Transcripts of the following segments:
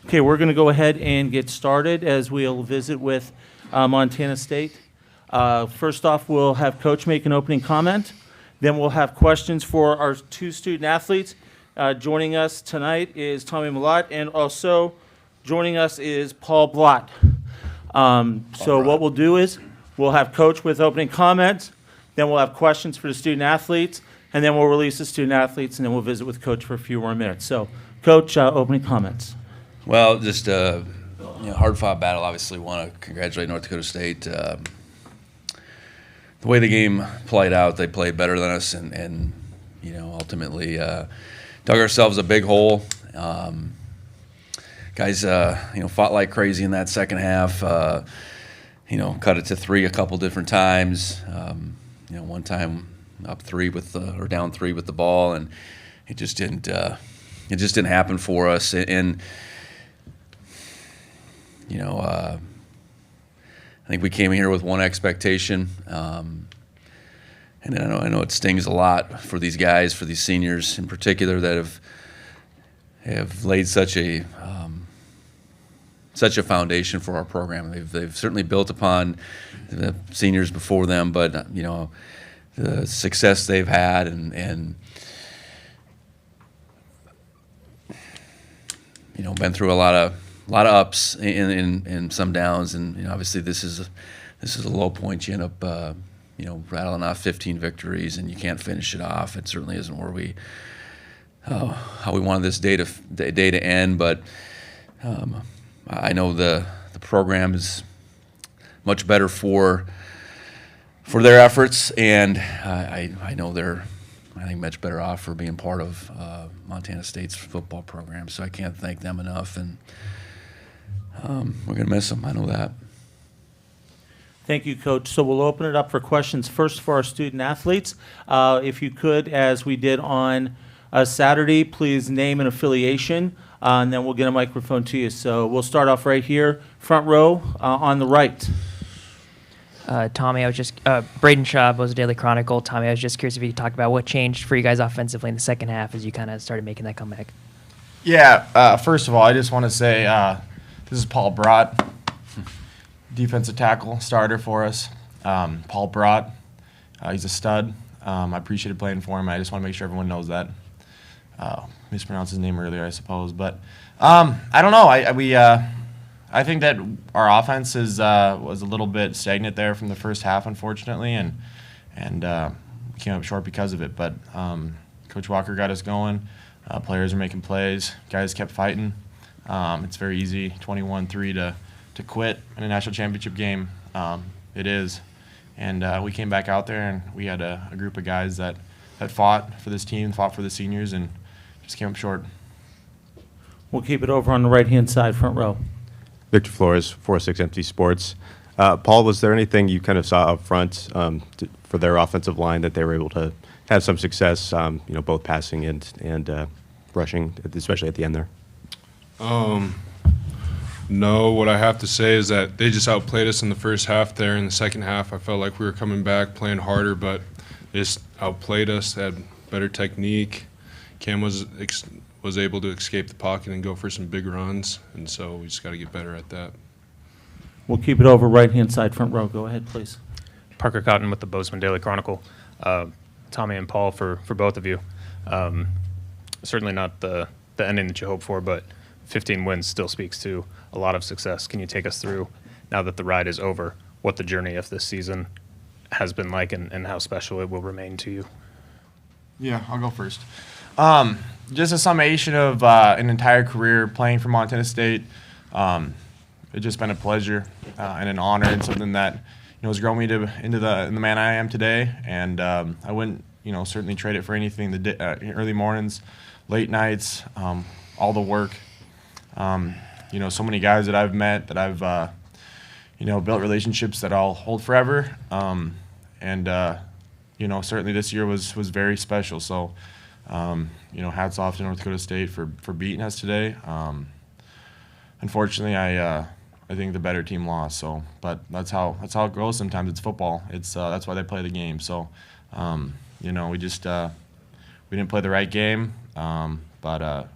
Okay, we're going to go ahead and get started as we'll visit with Montana State. First off, we'll have Coach make an opening comment. Then we'll have questions for our two student athletes. Joining us tonight is Tommy Mellott, and also joining us is Paul Brott. So what we'll do is we'll have Coach with opening comments, then we'll have questions for the student athletes, and then we'll release the student athletes, and then we'll visit with Coach for a few more minutes. So, Coach, opening comments. Well, just hard-fought battle. Obviously, want to congratulate North Dakota State. The way the game played out, they played better than us, and ultimately dug ourselves a big hole. Guys, fought like crazy in that second half. Cut it to 3 a couple different times. One time up 3 or down 3 with the ball, and it just didn't happen for us. And I think we came here with one expectation, and I know it stings a lot for these guys, for these seniors in particular, that have laid such a foundation for our program. They've certainly built upon the seniors before them, but the success they've had and been through a lot of ups and some downs, and obviously this is a low point. You end up rattling off 15 victories and you can't finish it off. It certainly isn't where how we wanted this day to end, but I know the program is much better for their efforts, and I know they're much better off for being part of Montana State's football program. So I can't thank them enough, and we're going to miss them. I know that. Thank you, Coach. So we'll open it up for questions first for our student athletes. If you could, as we did on Saturday, please name an affiliation, and then we'll get a microphone to you. So we'll start off right here, front row on the right. Tommy, I was just Braden Shaw, was Daily Chronicle. Tommy, I was just curious if you could talk about what changed for you guys offensively in the second half as you kind of started making that comeback. Yeah, first of all, I just want to say this is Paul Brott, defensive tackle starter for us. Paul Brott, he's a stud. I appreciated playing for him. I just want to make sure everyone knows that. Mispronounced his name earlier, I suppose, but I don't know. I think that our offense was a little bit stagnant there from the first half, unfortunately, and we came up short because of it. But Coach Walker got us going. Players are making plays. Guys kept fighting. It's very easy, 21-3 to quit in a national championship game. It is. And we came back out there, and we had a group of guys that fought for this team, fought for the seniors, and just came up short. We'll keep it over on the right-hand side, front row. Victor Flores, 4-6 Empty Sports. Paul, was there anything you kind of saw up front for their offensive line that they were able to have some success, both passing and rushing, especially at the end there? No, what I have to say is that they just outplayed us in the first half there. In the second half, I felt like we were coming back, playing harder, but they just outplayed us. They had better technique. Cam was able to escape the pocket and go for some big runs, and so we just got to get better at that. We'll keep it over right-hand side, front row. Go ahead, please. Parker Cotton with the Bozeman Daily Chronicle. Tommy and Paul, for both of you. Certainly not the ending that you hope for, but 15 wins still speaks to a lot of success. Can you take us through, now that the ride is over, what the journey of this season has been like and how special it will remain to you? Yeah, I'll go first. Just a summation of an entire career playing for Montana State. It's just been a pleasure and an honor, and something that has grown me into the man I am today. And I wouldn't certainly trade it for anything. The early mornings, late nights, all the work. So many guys that I've met, that I've built relationships that I'll hold forever. Certainly this year was very special. So. Hats off to North Dakota State for beating us today. Unfortunately, I think the better team lost. So, but that's how it goes. Sometimes it's football. That's why they play the game. So, we didn't play the right game. But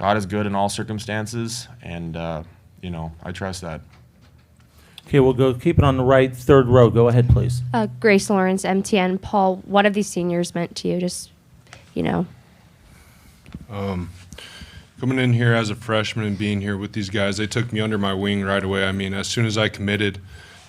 God is good in all circumstances, and I trust that. Okay, we'll go keep it on the right, third row. Go ahead, please. Grace Lawrence, MTN. Paul, what have these seniors meant to you? Just, Coming in here as a freshman and being here with these guys, they took me under my wing right away. I mean, as soon as I committed,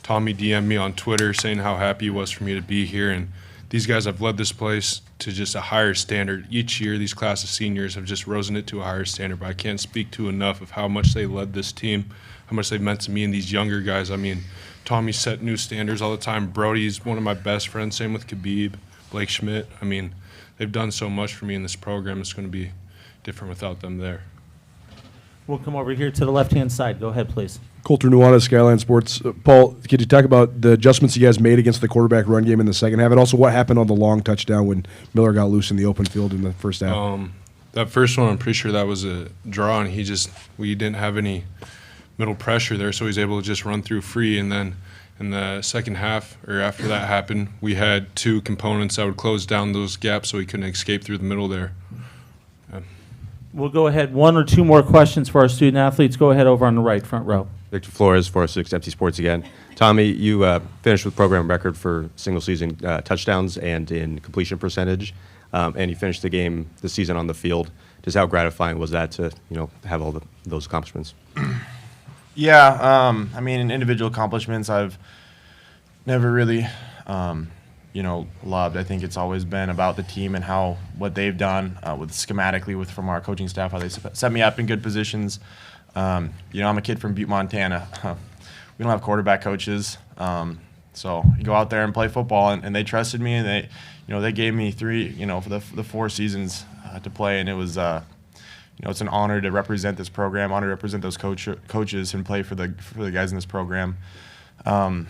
Tommy DM'd me on Twitter saying how happy he was for me to be here. And these guys have led this place to just a higher standard. Each year, these class of seniors have just risen it to a higher standard. But I can't speak to enough of how much they led this team, how much they've meant to me and these younger guys. I mean, Tommy set new standards all the time. Brody's one of my best friends. Same with Khabib, Blake Schmidt. I mean, they've done so much for me in this program. It's going to be different without them there. We'll come over here to the left-hand side. Go ahead, please. Colter Nuanez, Skyline Sports. Paul, could you talk about the adjustments you guys made against the quarterback run game in the second half, and also what happened on the long touchdown when Miller got loose in the open field in the first half? That first one, I'm pretty sure that was a draw, and we didn't have any middle pressure there, so he was able to just run through free. And then in the second half, or after that happened, we had two components that would close down those gaps so he couldn't escape through the middle there. We'll go ahead. One or two more questions for our student athletes. Go ahead over on the right, front row. Victor Flores, 406 MC Sports again. Tommy, you finished with program record for single-season touchdowns and in completion percentage, and you finished the season on the field. Just how gratifying was that to have all those accomplishments? Yeah, I mean, in individual accomplishments, I've never really, loved. I think it's always been about the team and what they've done from our coaching staff, how they set me up in good positions. I'm a kid from Butte, Montana. We don't have quarterback coaches, so you go out there and play football, and they trusted me, and they gave me three, for the 4 seasons to play, and it was. It's an honor to represent this program, honor to represent those coaches and play for the guys in this program. I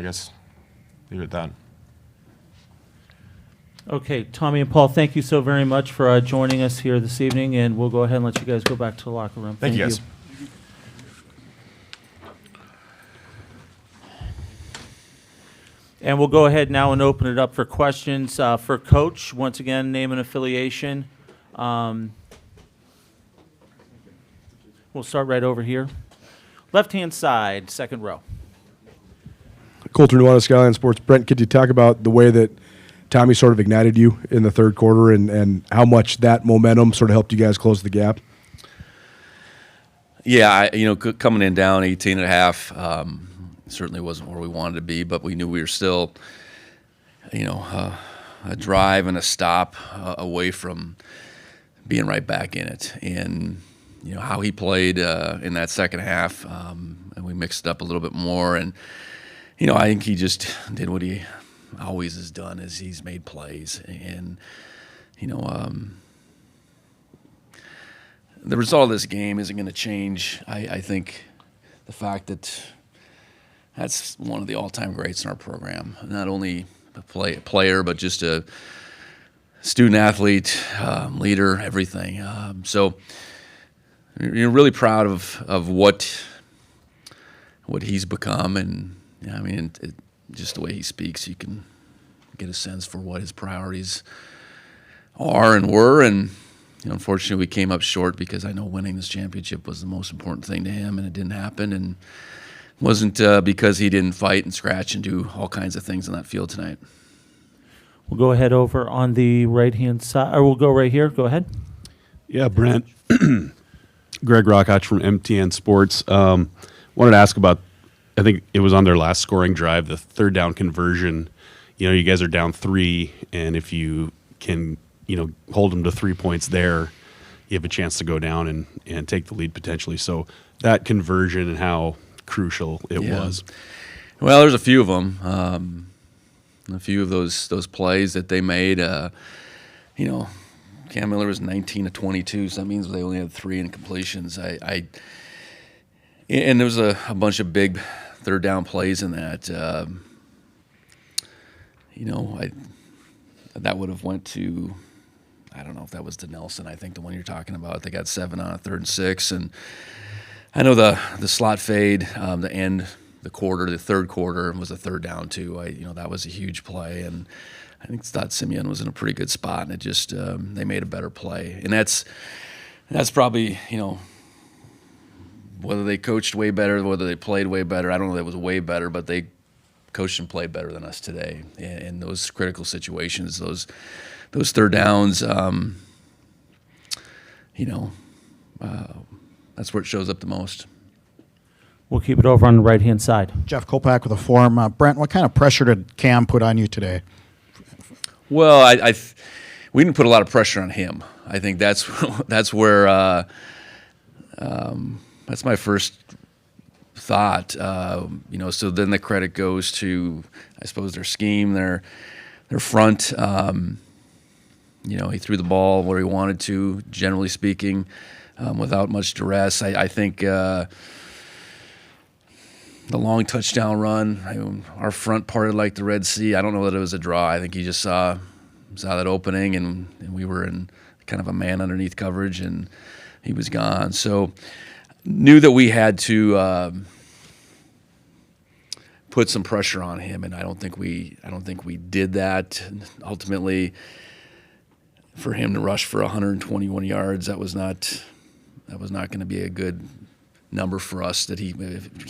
guess leave it at that. Okay, Tommy and Paul, thank you so very much for joining us here this evening, and we'll go ahead and let you guys go back to the locker room. Thank you, guys. And we'll go ahead now and open it up for questions for Coach. Once again, name and affiliation. We'll start right over here. Left-hand side, second row. Colter Nuanez, Skyline Sports. Brent, could you talk about the way that Tommy sort of ignited you in the third quarter and how much that momentum sort of helped you guys close the gap? Yeah, coming in down 18 and a half, certainly wasn't where we wanted to be, but we knew we were still, a drive and a stop away from being right back in it. And, how he played in that second half, and we mixed it up a little bit more. And, I think he just did what he always has done, is he's made plays. And, the result of this game isn't going to change. I think the fact that that's one of the all-time greats in our program. Not only a player, but just a student-athlete, leader, everything. So you're really proud of what he's become. And, just the way he speaks, you can get a sense for what his priorities are and were. And, unfortunately, we came up short because I know winning this championship was the most important thing to him, and it didn't happen. And it wasn't because he didn't fight and scratch and do all kinds of things on that field tonight. We'll go ahead over on the right-hand side, or we'll go right here. Go ahead. Yeah, Brent. Greg Rockach from MTN Sports. Wanted to ask about, I think it was on their last scoring drive, the third down conversion. You guys are down 3, and if you can, hold them to 3 points there, you have a chance to go down and take the lead potentially. So that conversion and how crucial it was. Well, there's a few of them. A few of those plays that they made. Cam Miller was 19 to 22, so that means they only had 3 incompletions. And there was a bunch of big third down plays in that. That would have went to, I don't know if that was to Nelson. I think the one you're talking about. They got 7 on a 3rd and 6, and I know the slot fade, the end, the third quarter was a third down too. That was a huge play, and I think thought Simeon was in a pretty good spot, and it just they made a better play, and that's probably whether they coached way better, whether they played way better. I don't know that it was way better, but they coached and played better than us today in those critical situations, those third downs. That's where it shows up the most. We'll keep it over on the right-hand side. Jeff Kopak with a Forum. Brent, what kind of pressure did Cam put on you today? Well, we didn't put a lot of pressure on him. I think that's where that's my first thought. So then the credit goes to, I suppose, their scheme, their front. He threw the ball where he wanted to, generally speaking, without much duress. I think the long touchdown run, our front parted like the Red Sea. I don't know that it was a draw. I think he just saw that opening, and we were in kind of a man underneath coverage, and he was gone. So knew that we had to put some pressure on him, and I don't think we did that. Ultimately, for him to rush for 121 yards, that was not going to be a good number for us to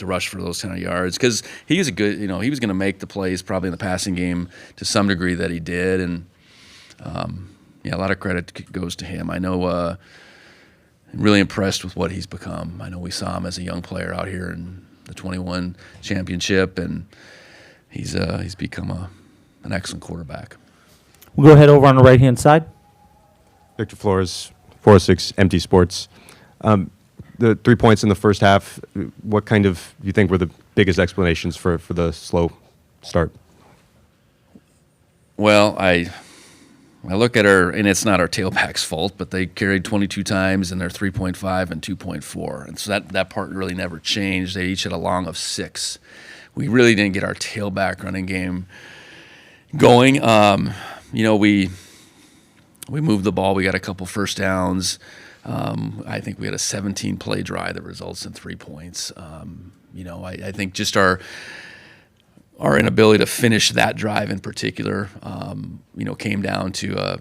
rush for those kind of yards, because he was he was going to make the plays probably in the passing game to some degree that he did, and a lot of credit goes to him. I know I'm really impressed with what he's become. I know we saw him as a young player out here in the 21 championship, and he's become an excellent quarterback. We'll go ahead over on the right-hand side. Victor Flores, 406 MT Sports. The 3 points in the first half, what kind of do you think were the biggest explanations for the slow start? Well, I look at her, and it's not our tailback's fault, but they carried 22 times, and they're 3.5 and 2.4. And so that part really never changed. They each had a long of 6. We really didn't get our tailback running game going. We moved the ball. We got a couple first downs. I think we had a 17-play drive that results in 3 points. I think just our inability to finish that drive in particular, came down to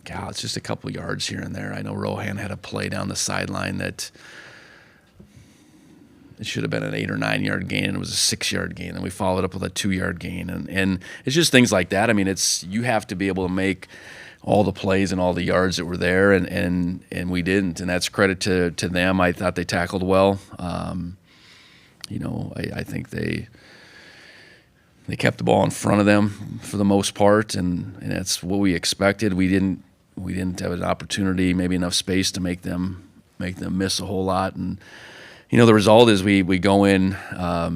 it's just a couple yards here and there. I know Rohan had a play down the sideline that it should have been an 8 or 9 yard gain, and it was a 6 yard gain, and we followed up with a 2 yard gain, and it's just things like that. I mean, you have to be able to make all the plays and all the yards that were there, and we didn't, and that's credit to them. I thought they tackled well. I think they kept the ball in front of them for the most part, and that's what we expected. We didn't have an opportunity, maybe enough space to make them miss a whole lot, and the result is we go in. I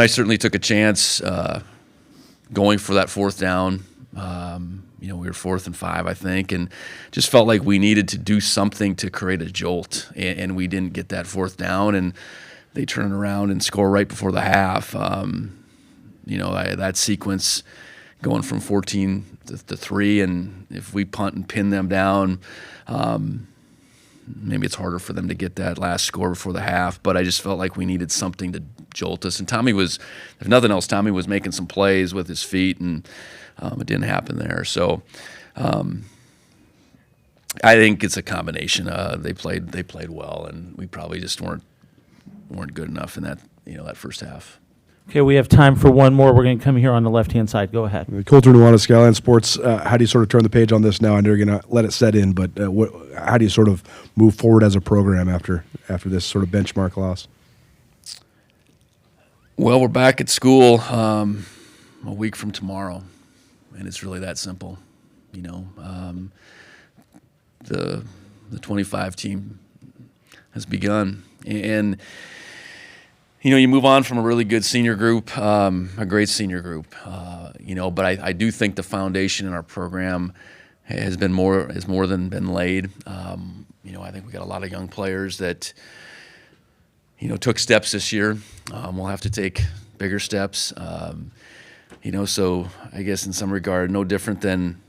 certainly took a chance going for that fourth down. We were 4th and 5, I think, and just felt like we needed to do something to create a jolt, and we didn't get that fourth down, and they turn around and score right before the half. That sequence going from 14 to 3, and if we punt and pin them down, maybe it's harder for them to get that last score before the half, but I just felt like we needed something to jolt us. And Tommy was, if nothing else, making some plays with his feet, and it didn't happen there. So I think it's a combination. They played well, and we probably just weren't good enough in that first half. Okay, we have time for one more. We're going to come here on the left-hand side. Go ahead. Coulter Nuanez, Skyline Sports. How do you sort of turn the page on this now? I know you're going to let it set in, but how do you sort of move forward as a program after this sort of benchmark loss? Well, we're back at school a week from tomorrow, and it's really that simple. The 25 team has begun, and you move on from a really good senior group, a great senior group, but I do think the foundation in our program has more than been laid. I think we got a lot of young players that took steps this year. We'll have to take bigger steps. So I guess in some regard, no different than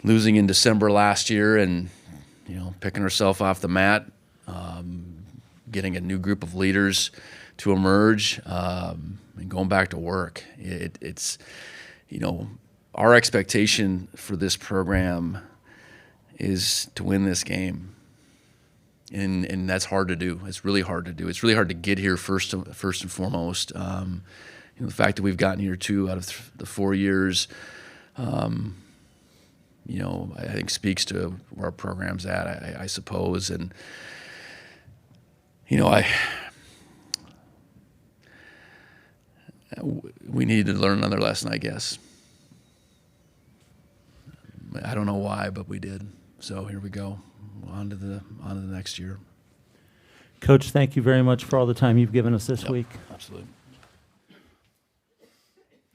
losing in December last year and picking ourselves off the mat, getting a new group of leaders to emerge and going back to work. It's our expectation for this program is to win this game. And that's hard to do. It's really hard to do. It's really hard to get here first and foremost. The fact that we've gotten here 2 out of the 4 years, I think speaks to where our program's at, I suppose. And, we needed to learn another lesson, I guess. I don't know why, but we did. So here we go. On to the next year. Coach, thank you very much for all the time you've given us this week. Absolutely.